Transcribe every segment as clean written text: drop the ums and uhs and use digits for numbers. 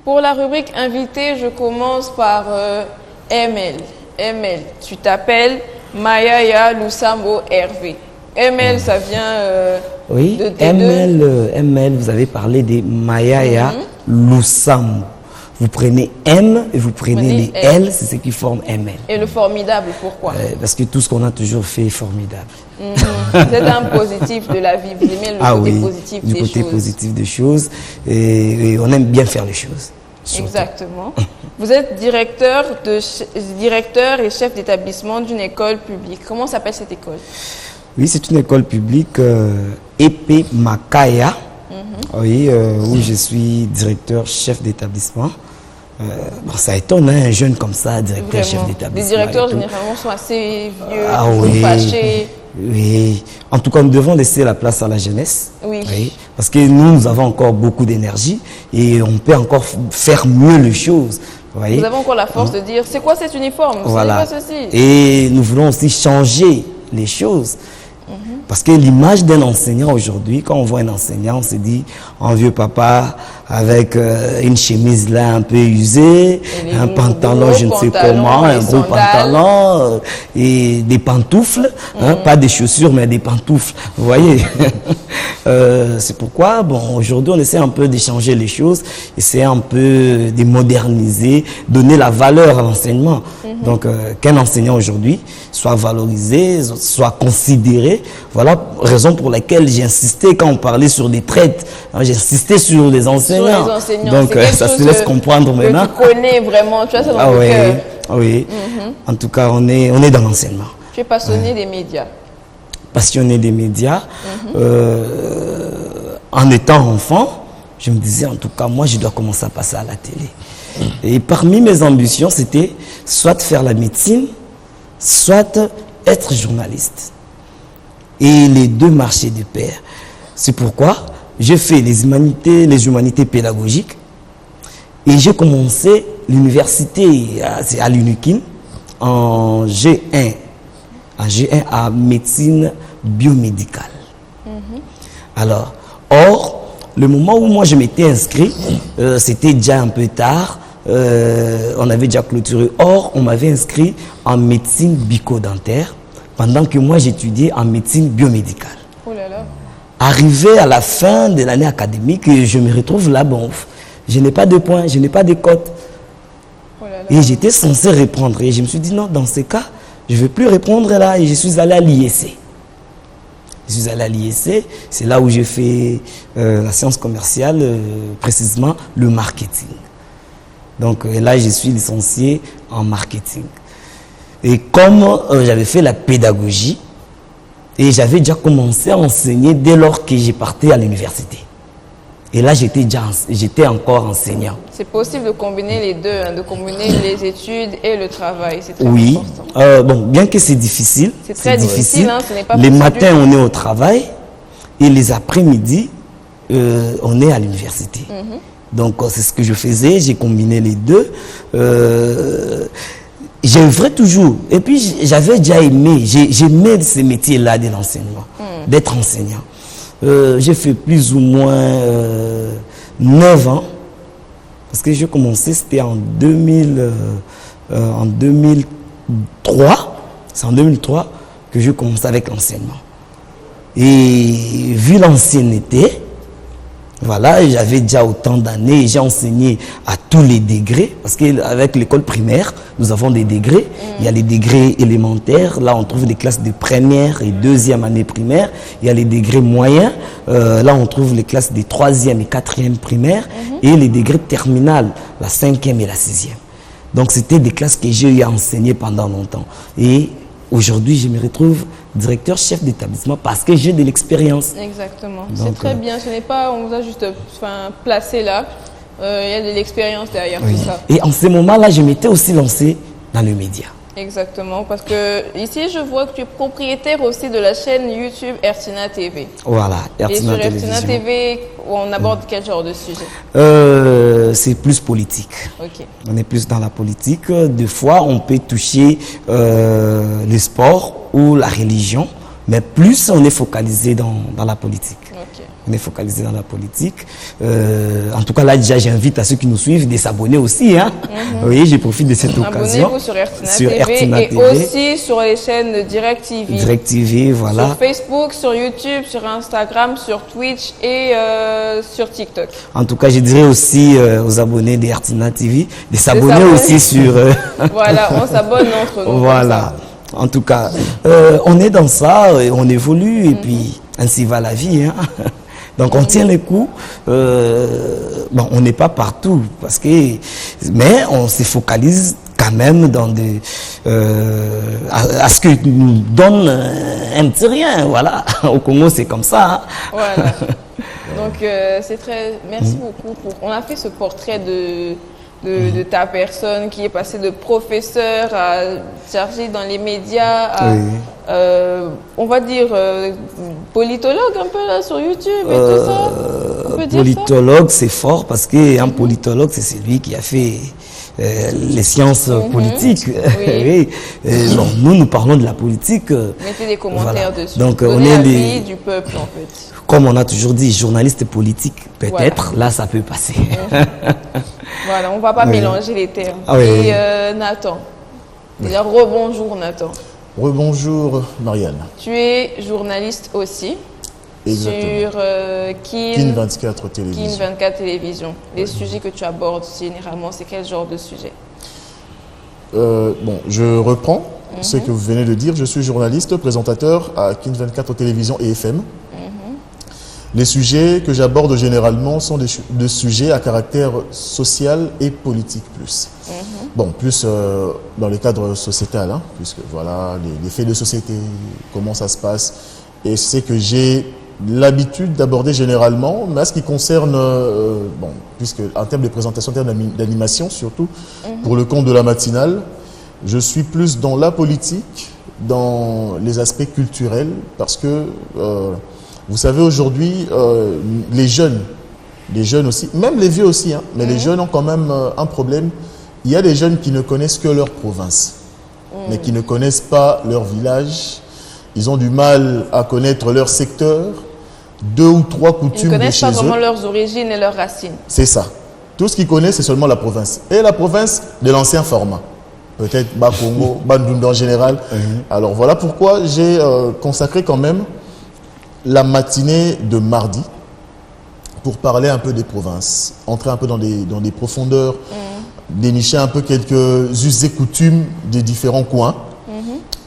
Pour la rubrique invité, je commence par ML. ML, tu t'appelles Mayaya Lusambo Hervé. ML, ça vient oui, de tes ML, vous avez parlé de Mayaya Lusambo. Vous prenez M et vous prenez les L, c'est ce qui forme ML. Et le formidable, pourquoi? Parce que tout ce qu'on a toujours fait est formidable. Vous êtes un positif de la vie, vous aimez le côté positif des choses. Du côté positif des choses, et on aime bien faire les choses. Surtout. Exactement. Vous êtes directeur et chef d'établissement d'une école publique. Comment s'appelle cette école? Oui, c'est une école publique, EP Makaya, oui, où je suis directeur chef d'établissement. Bon, ça étonne, hein, un jeune comme ça, directeur chef d'établissement. Les directeurs généralement sont assez vieux, fâchés. Oui, en tout cas, nous devons laisser la place à la jeunesse. Oui. Parce que nous avons encore beaucoup d'énergie et on peut encore faire mieux les choses. Vous avez encore la force de dire, c'est quoi cet uniforme? Voilà. C'est quoi ceci? Et nous voulons aussi changer les choses. Parce que l'image d'un enseignant aujourd'hui, quand on voit un enseignant, on se dit, un vieux papa avec une chemise là un peu usée, un pantalon je ne sais comment, un gros pantalon et des pantoufles, pas des chaussures mais des pantoufles, vous voyez. C'est pourquoi, bon, aujourd'hui on essaie un peu d'échanger les choses, essayer un peu de moderniser, donner la valeur à l'enseignement. Donc qu'un enseignant aujourd'hui soit valorisé, soit considéré. Voilà raison pour laquelle j'ai insisté quand on parlait sur des traites. J'ai insisté sur les enseignants. Donc ça se laisse comprendre maintenant. Tu connais vraiment, tu as ça dans le cœur. Oui. En tout cas, on est dans l'enseignement. Tu es passionné des médias. Passionné des médias. En étant enfant, je me disais en tout cas, moi je dois commencer à passer à la télé. Et parmi mes ambitions, c'était soit faire la médecine, soit être journaliste. Et les deux marchaient de pair. C'est pourquoi j'ai fait les humanités pédagogiques et j'ai commencé l'université à l'UNIKIN en G1 à médecine biomédicale. Alors, le moment où moi je m'étais inscrit, c'était déjà un peu tard, on avait déjà clôturé. Or, on m'avait inscrit en médecine bucco-dentaire pendant que moi j'étudiais en médecine biomédicale. Oh là là. Arrivé à la fin de l'année académique, je me retrouve là, bon, je n'ai pas de points, je n'ai pas de cotes. Oh là là. Et j'étais censé reprendre. Et je me suis dit non, dans ces cas, je ne vais plus reprendre là. Et je suis allé à l'IEC. Je suis allé à l'IEC, c'est là où j'ai fait la science commerciale, précisément le marketing. Donc là, je suis licencié en marketing. Et comme j'avais fait la pédagogie, et j'avais déjà commencé à enseigner dès lors que j'ai parti à l'université. Et là, j'étais encore enseignant. C'est possible de combiner les deux, de combiner les études et le travail. C'est très important. Bon, bien que c'est difficile. C'est très difficile. Hein, ce n'est pas les matins, on est au travail et les après-midi, on est à l'université. Donc, c'est ce que je faisais. J'ai combiné les deux. J'aimerais toujours. Et puis, j'avais déjà aimé. J'aimais ce métier-là de l'enseignement, d'être enseignant. J'ai fait plus ou moins 9 ans. Parce que j'ai commencé, c'était en 2003. C'est en 2003 que j'ai commencé avec l'enseignement. Et vu l'ancienneté, voilà, j'avais déjà autant d'années, j'ai enseigné à tous les degrés, parce qu'avec l'école primaire, nous avons des degrés. Il y a les degrés élémentaires, là on trouve les classes de première et deuxième année primaire. Il y a les degrés moyens, là on trouve les classes de troisième et quatrième primaire, et les degrés terminales, la cinquième et la sixième. Donc c'était des classes que j'ai eu à enseigner pendant longtemps. Et aujourd'hui, je me retrouve directeur chef d'établissement parce que j'ai de l'expérience. Exactement. C'est très bien. Ce n'est pas, on vous a juste placé là. Il y a de l'expérience derrière tout ça. Et en ce moment-là, je m'étais aussi lancé dans le média. Exactement. Parce que ici, je vois que tu es propriétaire aussi de la chaîne YouTube Ertina TV. Voilà, Ertina TV. Et sur Ertina TV, on aborde quel genre de sujet? C'est plus politique. Okay. On est plus dans la politique. Des fois, on peut toucher le sport ou la religion, mais plus on est focalisé dans la politique. Ok. On est focalisé dans la politique. En tout cas, là, déjà, j'invite à ceux qui nous suivent de s'abonner aussi. Hein. Oui, je profite de cette occasion. Abonnez-vous sur Ertina TV et aussi sur les chaînes de Direct TV. Direct TV, voilà. Sur Facebook, sur YouTube, sur Instagram, sur Twitch et sur TikTok. En tout cas, je dirais aussi aux abonnés d'Ertina TV de s'abonner aussi sur... Voilà, on s'abonne entre nous. Voilà. En tout cas, on est dans ça, on évolue et puis ainsi va la vie. Hein. Donc on tient les coups. Bon, on n'est pas partout parce que, mais on se focalise quand même dans des, à ce que nous donne un petit rien. Voilà. Au Congo, c'est comme ça. Hein. Voilà. Donc c'est très. Merci beaucoup on a fait ce portrait de ta personne qui est passée de professeur à chargé dans les médias à, on va dire, politologue un peu là sur YouTube et tout ça. On peut dire politologue, c'est fort parce qu'un politologue, c'est celui qui a fait les sciences politiques. Oui. Bon, nous parlons de la politique. Mettez des commentaires dessus. Donc, on est l'avis du peuple en fait. Comme on a toujours dit, journaliste politique, peut-être, là ça peut passer. Voilà, on ne va pas mélanger les termes. Et Nathan, déjà rebonjour Nathan. Rebonjour Marianne. Tu es journaliste aussi. Exactement. Sur Kin 24 Télévision. Kin 24 Télévision. Les sujets que tu abordes généralement, c'est quel genre de sujet? Bon, je reprends ce que vous venez de dire. Je suis journaliste, présentateur à Kin 24 Télévision et FM. Les sujets que j'aborde généralement sont des sujets à caractère social et politique plus. Bon, plus dans le cadre sociétal, hein, puisque voilà, les faits de société, comment ça se passe. Et c'est que j'ai l'habitude d'aborder généralement, mais à ce qui concerne, bon, puisque en termes de présentation, en termes d'animation surtout, pour le compte de la matinale, je suis plus dans la politique, dans les aspects culturels, parce que... vous savez, aujourd'hui, les jeunes aussi, même les vieux aussi, hein, mais les jeunes ont quand même un problème. Il y a des jeunes qui ne connaissent que leur province, mais qui ne connaissent pas leur village. Ils ont du mal à connaître leur secteur, 2 ou 3 coutumes de chez eux. Ils ne connaissent pas vraiment leurs origines et leurs racines. C'est ça. Tout ce qu'ils connaissent, c'est seulement la province. Et la province de l'ancien format. Peut-être Bas-Congo, Bandundu en général. Alors voilà pourquoi j'ai consacré quand même la matinée de mardi pour parler un peu des provinces, entrer un peu dans des profondeurs, dénicher un peu quelques us et coutumes des différents coins.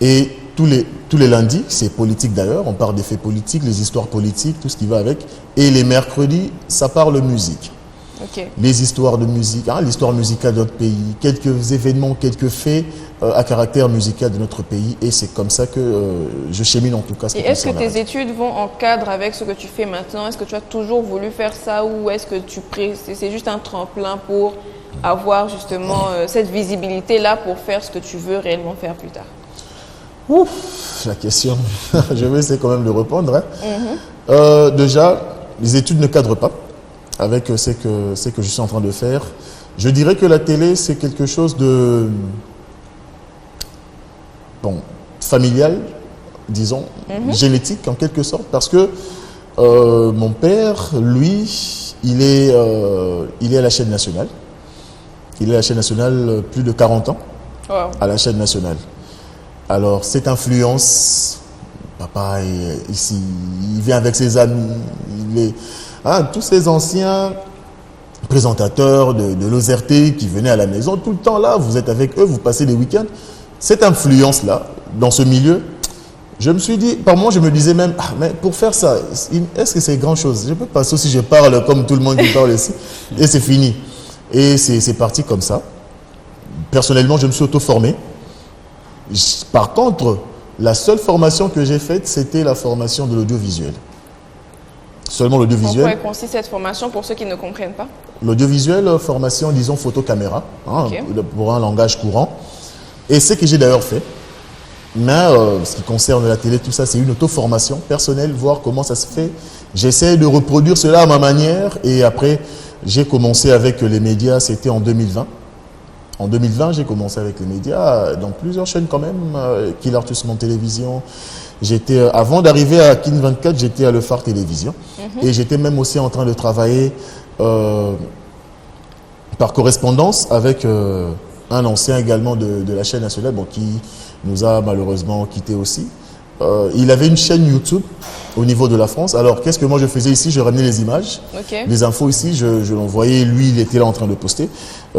Et tous les lundis, c'est politique d'ailleurs, on parle des faits politiques, les histoires politiques, tout ce qui va avec. Et les mercredis, ça parle musique. Les histoires de musique, hein, l'histoire musicale de notre pays, quelques événements, quelques faits à caractère musical de notre pays. Et c'est comme ça que je chemine en tout cas. Et est-ce que tes études vont en cadre avec ce que tu fais maintenant? Est-ce que tu as toujours voulu faire ça ou est-ce que c'est juste un tremplin pour avoir justement cette visibilité-là pour faire ce que tu veux réellement faire plus tard? Ouf, la question, je vais essayer quand même de répondre. Hein. Déjà, les études ne cadrent pas avec ce que je suis en train de faire. Je dirais que la télé, c'est quelque chose de familial, disons, génétique en quelque sorte, parce que mon père, lui, il est à la chaîne nationale. Il est à la chaîne nationale plus de 40 ans, à la chaîne nationale. Alors, cette influence, papa est ici, il vient avec ses amis, tous ces anciens présentateurs de l'OZRT qui venaient à la maison, tout le temps là, vous êtes avec eux, vous passez des week-ends. Cette influence-là, dans ce milieu, je me suis dit, par moments, je me disais même, mais pour faire ça, est-ce que c'est grand chose? Je peux passer si je parle comme tout le monde qui parle ici, et c'est fini. Et c'est parti comme ça. Personnellement, je me suis auto-formé. Par contre, la seule formation que j'ai faite, c'était la formation de l'audiovisuel. Seulement l'audiovisuel. En quoi consiste cette formation pour ceux qui ne comprennent pas? L'audiovisuel, formation, disons, photo-caméra, pour un langage courant. Et ce que j'ai d'ailleurs fait, mais ce qui concerne la télé, tout ça, c'est une auto-formation personnelle, voir comment ça se fait. J'essaie de reproduire cela à ma manière et après, j'ai commencé avec les médias, c'était en 2020. En 2020, j'ai commencé avec les médias, dans plusieurs chaînes quand même, Kill Artus Monde Télévision. Avant d'arriver à Kin 24, j'étais à Le Phare Télévision. Et j'étais même aussi en train de travailler par correspondance avec un ancien également de la chaîne nationale, bon, qui nous a malheureusement quittés aussi. Il avait une chaîne YouTube au niveau de la France. Alors, qu'est-ce que moi je faisais ici? Je ramenais les images, les infos ici, je l'envoyais. Lui, il était là en train de poster.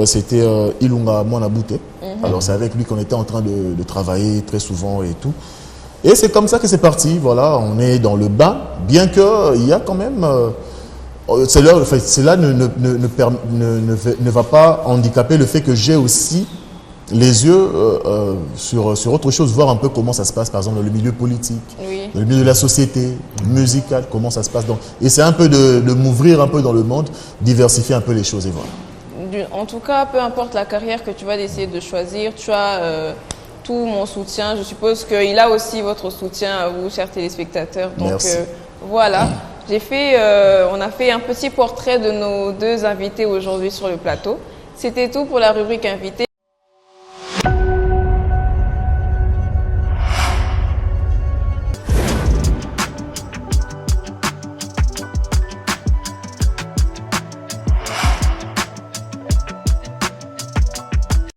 C'était Ilunga Mwanabute. Alors, c'est avec lui qu'on était en train de travailler très souvent et tout. Et c'est comme ça que c'est parti. Voilà, on est dans le bas, bien qu'il y a quand même... cela ne va pas handicaper le fait que j'ai aussi les yeux sur autre chose, voir un peu comment ça se passe, par exemple, dans le milieu politique, dans le milieu de la société, musicale, comment ça se passe. Et c'est un peu de m'ouvrir un peu dans le monde, diversifier un peu les choses et voilà. En tout cas, peu importe la carrière que tu vas essayer de choisir, tu as tout mon soutien. Je suppose qu'il a aussi votre soutien à vous, chers téléspectateurs. Donc voilà. On a fait un petit portrait de nos deux invités aujourd'hui sur le plateau. C'était tout pour la rubrique invité.